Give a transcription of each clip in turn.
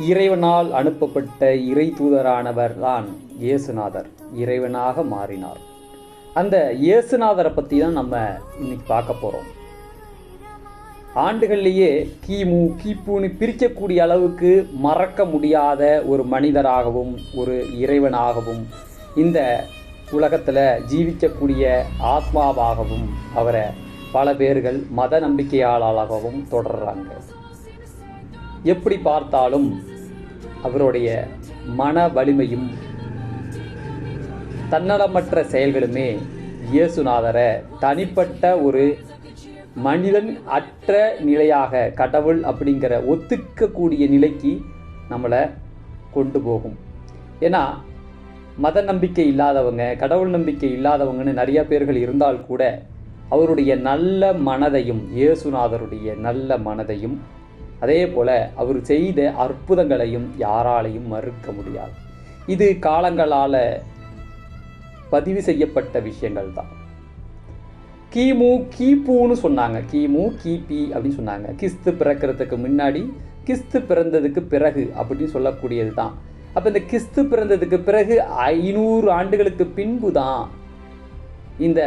இறைவனால் அனுப்பப்பட்ட இறை தூதரானவர் தான் இயேசுநாதர். இறைவனாக மாறினார். அந்த இயேசுநாதரை பற்றி தான் நம்ம இன்னைக்கு பார்க்க போகிறோம். ஆண்டுகள்லேயே கிமு கிபுன்னு பிரிக்கக்கூடிய அளவுக்கு மறக்க முடியாத ஒரு மனிதராகவும் ஒரு இறைவனாகவும் இந்த உலகத்தில் ஜீவிக்கக்கூடிய ஆத்மாவாகவும் அவரை பல பேர்கள் மத நம்பிக்கையாளராகவும் தொடர்றாங்க. எப்படி பார்த்தாலும் அவருடைய மன வலிமையும் தன்னலமற்ற செயல்களுமே இயேசுநாதரை தனிப்பட்ட ஒரு மனிதன் அற்ற நிலையாக கடவுள் அப்படிங்கிற ஒத்துக்கக்கூடிய நிலைக்கு நம்மளை கொண்டு போகும். ஏன்னா மத நம்பிக்கை இல்லாதவங்க, கடவுள் நம்பிக்கை இல்லாதவங்கன்னு நிறைய பேர்கள் இருந்தால் கூட அவருடைய நல்ல மனதையும் இயேசுநாதருடைய நல்ல மனதையும் அதே போல் அவர் செய்த அற்புதங்களையும் யாராலையும் மறுக்க முடியாது. இது காலங்களால் பதிவு செய்யப்பட்ட விஷயங்கள் தான். கிமு கிபுன்னு சொன்னாங்க, கிமு கிபி அப்படின்னு சொன்னாங்க. கிறிஸ்து பிறக்கிறதுக்கு முன்னாடி, கிறிஸ்து பிறந்ததுக்கு பிறகு அப்படின்னு சொல்லக்கூடியது தான். அப்போ இந்த கிறிஸ்து பிறந்ததுக்கு பிறகு 500 ஆண்டுகளுக்கு பின்பு தான் இந்த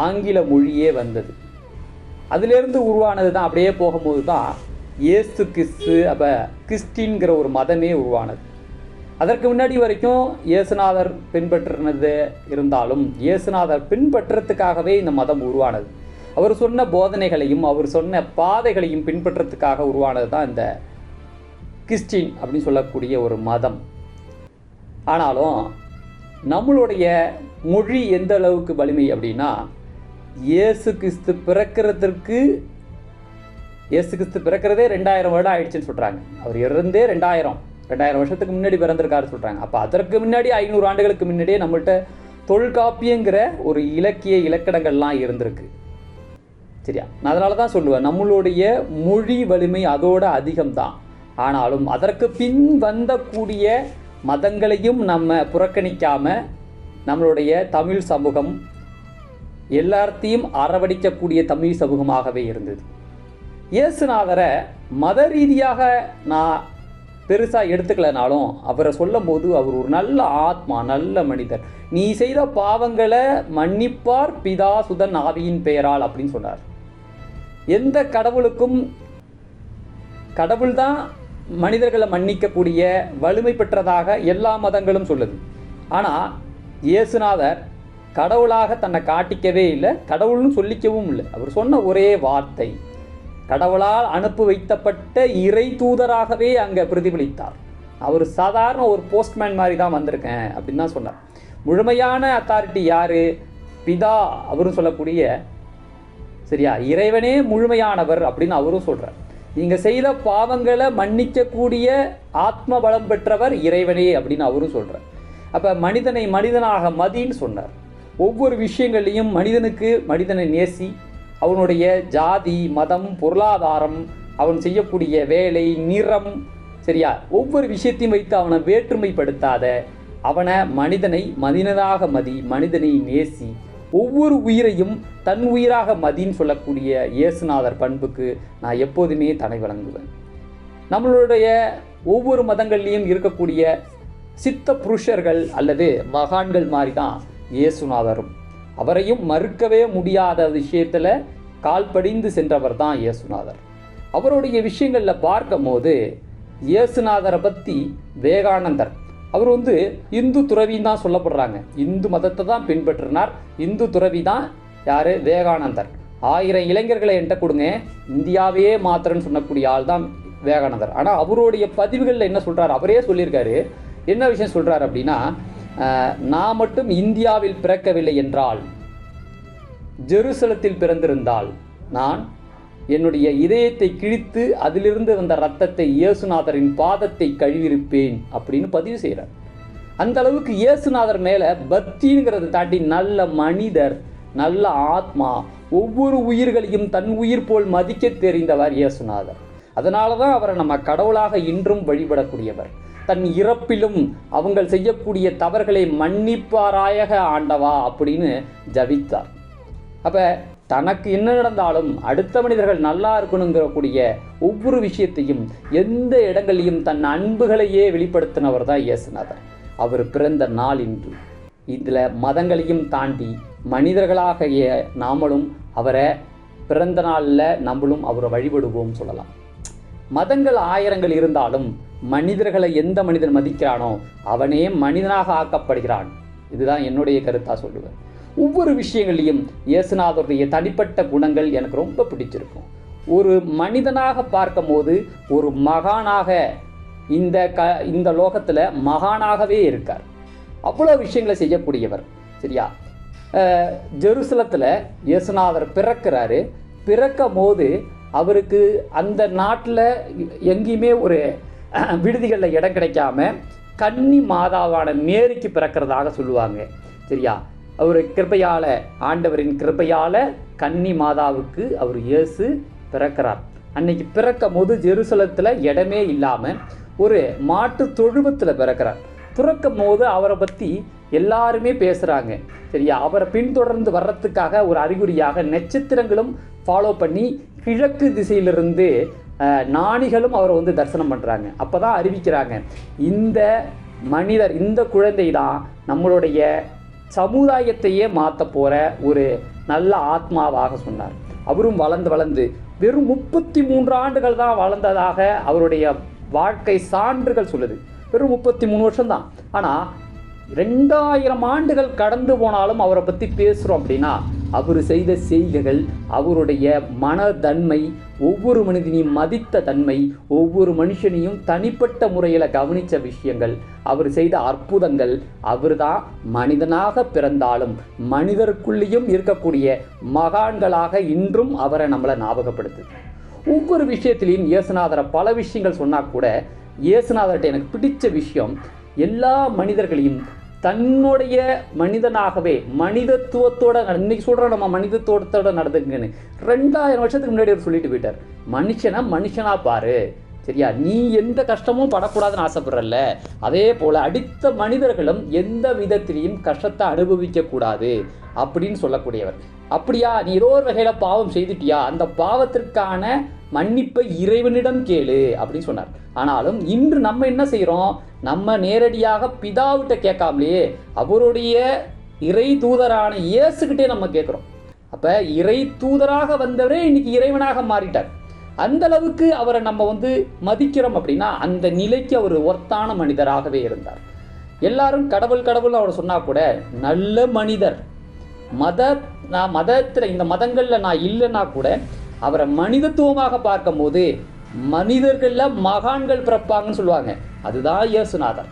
ஆங்கில மொழியே வந்தது. அதிலிருந்து உருவானது தான். அப்படியே போகும்போது தான் இயேசு கிறிஸ்து, அப்போ கிறிஸ்டின்கிற ஒரு மதமே உருவானது. அதற்கு முன்னாடி வரைக்கும் இயேசுநாதர் பின்பற்றினது இருந்தாலும் இயேசுநாதர் பின்பற்றத்துக்காகவே இந்த மதம் உருவானது. அவர் சொன்ன போதனைகளையும் அவர் சொன்ன பாதைகளையும் பின்பற்றத்துக்காக உருவானது தான் இந்த கிறிஸ்டின் அப்படின்னு சொல்லக்கூடிய ஒரு மதம். ஆனாலும் நம்மளுடைய மொழி எந்த அளவுக்கு வலிமை அப்படின்னா, இயேசு கிறிஸ்து பிறக்கிறதுக்கு இயேசு கிறிஸ்து பிறக்கிறதே 2000 வருடம் ஆயிடுச்சுன்னு சொல்கிறாங்க. அவர் இறந்தே 2000 வருஷத்துக்கு முன்னாடி பிறந்திருக்காரு சொல்கிறாங்க. அப்போ அதற்கு முன்னாடி 500 ஆண்டுகளுக்கு முன்னாடியே நம்மள்கிட்ட தொல்காப்பியங்கிற ஒரு இலக்கிய இலக்கணங்கள்லாம் இருந்திருக்கு. சரியா? நான் அதனால தான் சொல்லுவேன், நம்மளுடைய மொழி வலிமை அதோட அதிகம்தான். ஆனாலும் அதற்கு பின் வந்தக்கூடிய மதங்களையும் நம்ம புறக்கணிக்காமல் நம்மளுடைய தமிழ் சமூகம் எல்லாத்தையும் அரவடிக்கக்கூடிய தமிழ் சமூகமாகவே இருந்தது. இயேசுநாதரை மத ரீதியாக நான் பெருசாக எடுத்துக்கலனாலும் அவரை சொல்லும் போது அவர் ஒரு நல்ல ஆத்மா, நல்ல மனிதர். நீ செய்த பாவங்களை மன்னிப்பார் பிதா சுதன் ஆவியின் பெயரால் அப்படின்னு சொன்னார். எந்த கடவுளுக்கும் கடவுள்தான் மனிதர்களை மன்னிக்கக்கூடிய வலிமை பெற்றதாக எல்லா மதங்களும் சொல்லுது. ஆனால் இயேசுநாதர் கடவுளாக தன்னை காட்டிக்கவே இல்லை, கடவுள்னு சொல்லிக்கவும் இல்லை. அவர் சொன்ன ஒரே வார்த்தை, கடவுளால் அனுப்பி வைக்கப்பட்ட இறை தூதராகவே அங்கே பிரதிபலித்தார். அவர் சாதாரண ஒரு போஸ்ட்மேன் மாதிரி தான் வந்திருக்கேன் அப்படின்னு தான் சொன்னார். முழுமையான அத்தாரிட்டி யார்? பிதா அவரும் சொல்லக்கூடிய, சரியா, இறைவனே முழுமையானவர் அப்படின்னு அவரும் சொல்கிறார். நீங்கள் செய்த பாவங்களை மன்னிக்கக்கூடிய ஆத்ம பலம் பெற்றவர் இறைவனே அப்படின்னு அவரும் சொல்கிறார். அப்போ மனிதனை மனிதனாக மதின்னு சொன்னார். ஒவ்வொரு விஷயங்கள்லையும் மனிதனை நேசி, அவனுடைய ஜாதி, மதம், பொருளாதாரம், அவன் செய்யக்கூடிய வேலை, நிறம், சரியா, ஒவ்வொரு விஷயத்தையும் வைத்து அவனை வேற்றுமைப்படுத்தாத, அவனை மனிதனாக மதி, மனிதனை நேசி, ஒவ்வொரு உயிரையும் தன் உயிராக மதின்னு சொல்லக்கூடிய இயேசுநாதர் பண்புக்கு நான் எப்போதுமே தலை வணங்குவேன். நம்மளுடைய ஒவ்வொரு மதங்கள்லேயும் இருக்கக்கூடிய சித்த புருஷர்கள் அல்லது மகான்கள் மாதிரி தான் இயேசுநாதரும். அவரையும் மறுக்கவே முடியாத விஷயத்தில் கால்படிந்து சென்றவர் தான் இயேசுநாதர். அவருடைய விஷயங்களில் பார்க்கும் போது இயேசுநாதரை பற்றி விவேகானந்தர், அவர் இந்து துறவின்னு தான் சொல்லப்படுறாங்க. இந்து மதத்தை தான் பின்பற்றினார். இந்து துறவி தான் யார்? விவேகானந்தர். 1000 இளைஞர்களை என்கிட்ட கொடுங்க, இந்தியாவையே மாத்திரன்னு சொல்லக்கூடிய ஆள் தான் விவேகானந்தர். ஆனால் அவருடைய பதிவுகளில் என்ன சொல்கிறார்? அவரே சொல்லியிருக்காரு. என்ன விஷயம் சொல்கிறார் அப்படின்னா, நான் மட்டும் இந்தியாவில் பிறக்கவில்லை என்றால், ஜெருசலத்தில் பிறந்திருந்தால் நான் என்னுடைய இதயத்தை கிழித்து அதிலிருந்து வந்த இரத்தத்தை இயேசுநாதரின் பாதத்தை கழுவிருப்பேன் அப்படின்னு பதிவு செய்கிறார். அந்த அளவுக்கு இயேசுநாதர் மேலே பக்திங்கிறத தாண்டி நல்ல மனிதர், நல்ல ஆத்மா, ஒவ்வொரு உயிர்களையும் தன் உயிர் போல் மதிக்க தெரிந்தவர் இயேசுநாதர். அதனால தான் அவரை நம்ம கடவுளாக இன்றும் வழிபடக்கூடியவர். தன் இறப்பிலும் அவங்கள் செய்யக்கூடிய தவறுகளை மன்னிப்பாராயக ஆண்டவா அப்படின்னு ஜபித்தார். அப்போ தனக்கு என்ன நடந்தாலும் அடுத்த மனிதர்கள் நல்லா இருக்கணுங்கிறக்கூடிய ஒவ்வொரு விஷயத்தையும் எந்த இடங்களையும் தன் அன்புகளையே வெளிப்படுத்தினவர் தான் இயேசுநாதர். அவர் பிறந்த நாள் இன்று. இதில் மதங்களையும் தாண்டி மனிதர்களாகிய நாமளும் அவரை பிறந்த நாளில் நம்மளும் அவரை வழிபடுவோம் சொல்லலாம். மதங்கள் 1000 இருந்தாலும் மனிதர்களை எந்த மனிதன் மதிக்கிறானோ அவனே மனிதனாக ஆக்கப்படுகிறான். இதுதான் என்னுடைய கருத்தாக சொல்லுவேன். ஒவ்வொரு விஷயங்களையும் இயேசுநாதருடைய தனிப்பட்ட குணங்கள் எனக்கு ரொம்ப பிடிச்சிருக்கும். ஒரு மனிதனாக பார்க்கும் போது ஒரு மகானாக இந்த லோகத்தில் மகானாகவே இருக்கார். அவ்வளோ விஷயங்களை செய்யக்கூடியவர். சரியா? ஜெருசலத்தில் இயேசுநாதர் பிறக்கிறாரு. பிறக்கும் போது அவருக்கு அந்த நாட்டில் எங்கேயுமே ஒரு விடுதிகளில் இடம் கிடைக்காம கன்னி மாதாவான மேரிக்கு பிறக்கிறதாக சொல்லுவாங்க. சரியா? அவர் கிருபையால், ஆண்டவரின் கிருபையால் கன்னி மாதாவுக்கு அவர் இயேசு பிறக்கிறார். அன்னைக்கு பிறக்கும் போது ஜெருசலத்தில் இடமே இல்லாமல் ஒரு மாட்டு தொழுவத்தில் பிறக்கிறார். பிறக்கும் போது அவரை பற்றி எல்லாருமே பேசுகிறாங்க. சரியா? அவரை பின்தொடர்ந்து வர்றதுக்காக ஒரு அறிகுறியாக நட்சத்திரங்களும் ஃபாலோ பண்ணி கிழக்கு திசையிலிருந்து ஞானிகளும் அவரை தரிசனம் பண்ணுறாங்க. அப்போ தான் அறிவிக்கிறாங்க, இந்த மனிதர், இந்த குழந்தை தான் நம்மளுடைய சமுதாயத்தையே மாற்ற போகிற ஒரு நல்ல ஆத்மாவாக சொன்னார். அவரும் வளர்ந்து வெறும் 33 ஆண்டுகள் தான் வளர்ந்ததாக அவருடைய வாழ்க்கை சான்றுகள் சொல்லுது. வெறும் 33 வருஷம்தான். ஆனால் 2000 ஆண்டுகள் கடந்து போனாலும் அவரை பற்றி பேசுகிறோம் அப்படின்னா அவர் செய்த செய்கைகள், அவருடைய மனதன்மை, ஒவ்வொரு மனிதனையும் மதித்த தன்மை, ஒவ்வொரு மனுஷனையும் தனிப்பட்ட முறையில் கவனித்த விஷயங்கள், அவர் செய்த அற்புதங்கள், அவர் தான் மனிதனாக பிறந்தாலும் மனிதருக்குள்ளேயும் இருக்கக்கூடிய மகான்களாக இன்றும் அவரை நம்மளை ஞாபகப்படுத்துது. ஒவ்வொரு விஷயத்திலையும் இயேசுநாதரை பல விஷயங்கள் சொன்னால் கூட இயேசுநாதர்கிட்ட எனக்கு பிடிச்ச விஷயம், எல்லா மனிதர்களையும் தன்னுடைய மனிதனாகவே மனிதத்துவத்தோட, இன்னைக்கு சொல்கிறோம் நம்ம மனிதத்துவத்தோட நடந்துக்குங்கன்னு, 2000 வருஷத்துக்கு முன்னாடி அவர் சொல்லிட்டு போயிட்டார். மனுஷனா பாரு. சரியா? நீ எந்த கஷ்டமும் படக்கூடாதுன்னு ஆசைப்படுறல்ல, அதே போல் அடுத்த மனிதர்களும் எந்த விதத்திலையும் கஷ்டத்தை அனுபவிக்கக்கூடாது அப்படின்னு சொல்லக்கூடியவர். அப்படியா, நீ ஏதோ ஒரு வகையில் பாவம் செய்துட்டியா, அந்த பாவத்திற்கான மன்னிப்பை இறைவனிடம் கேளு அப்படின்னு சொன்னார். ஆனாலும் இன்று நம்ம என்ன செய்கிறோம், நம்ம நேரடியாக பிதாவிட்ட கேட்காமலேயே அவருடைய இறை தூதரான இயேசுகிட்டே நம்ம கேட்குறோம். அப்போ இறை தூதராக வந்தவரே இன்னைக்கு இறைவனாக மாறிட்டார். அந்த அளவுக்கு அவரை நம்ம மதிக்கிறோம் அப்படின்னா அந்த நிலைக்கு அவர் ஒர்த்தான மனிதராகவே இருந்தார். எல்லாரும் கடவுள் அவர் சொன்னால் கூட நல்ல மனிதர். நான் மதத்தில், இந்த மதங்களில் நான் இல்லைன்னா கூட அவரை மனிதத்துவமாக பார்க்கும் போது மனிதர்களில் மகான்கள் பிறப்பாங்கன்னு சொல்லுவாங்க. அதுதான் இயேசுநாதர்.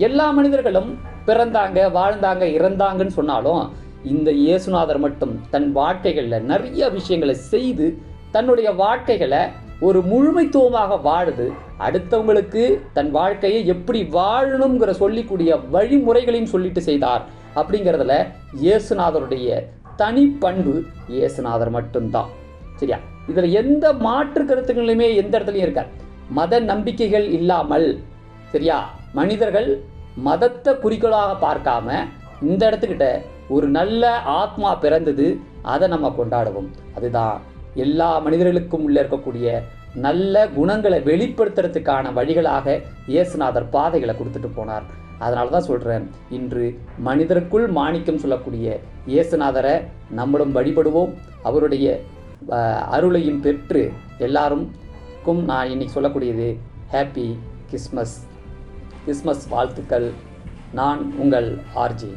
எல்லா மனிதர்களும் பிறந்தாங்க, வாழ்ந்தாங்க, இறந்தாங்கன்னு சொன்னாலும் இந்த இயேசுநாதர் மட்டும் தன் வாழ்க்கைகளில் நிறைய விஷயங்களை செய்து தன்னுடைய வாழ்க்கைகளை ஒரு முழுமைத்துவமாக வாழுது. அடுத்தவங்களுக்கு தன் வாழ்க்கையை எப்படி வாழணுங்கிற சொல்லிக்கூடிய வழிமுறைகளையும் சொல்லிட்டு செய்தார். அப்படிங்கிறதுல இயேசுநாதருடைய தனி பண்பு இயேசுநாதர் மட்டும்தான். சரியா? இதில் எந்த மாற்று கருத்துக்களுமே எந்த இடத்துலையும் இருக்காது. மத நம்பிக்கைகள் இல்லாமல், சரியா, மனிதர்கள் மதத்தை குறிக்கோளாக பார்க்காம இந்த இடத்துக்கிட்ட ஒரு நல்ல ஆத்மா பிறந்தது, அதை நம்ம கொண்டாடுவோம். அதுதான் எல்லா மனிதர்களுக்கும் உள்ள இருக்கக்கூடிய நல்ல குணங்களை வெளிப்படுத்துறதுக்கான வழிகளாக இயேசுநாதர் பாதைகளை கொடுத்துட்டு போனார். அதனால தான் சொல்கிறேன், இன்று மனிதருக்குள் மாணிக்கம் சொல்லக்கூடிய இயேசுநாதரை நம்மளும் வழிபடுவோம். அவருடைய அருளையும் பெற்று எல்லாருக்கும் நான் இன்னைக்கு சொல்லக்கூடியது ஹாப்பி கிறிஸ்மஸ் வாழ்த்துக்கள். நான் உங்கள் ஆர்ஜி.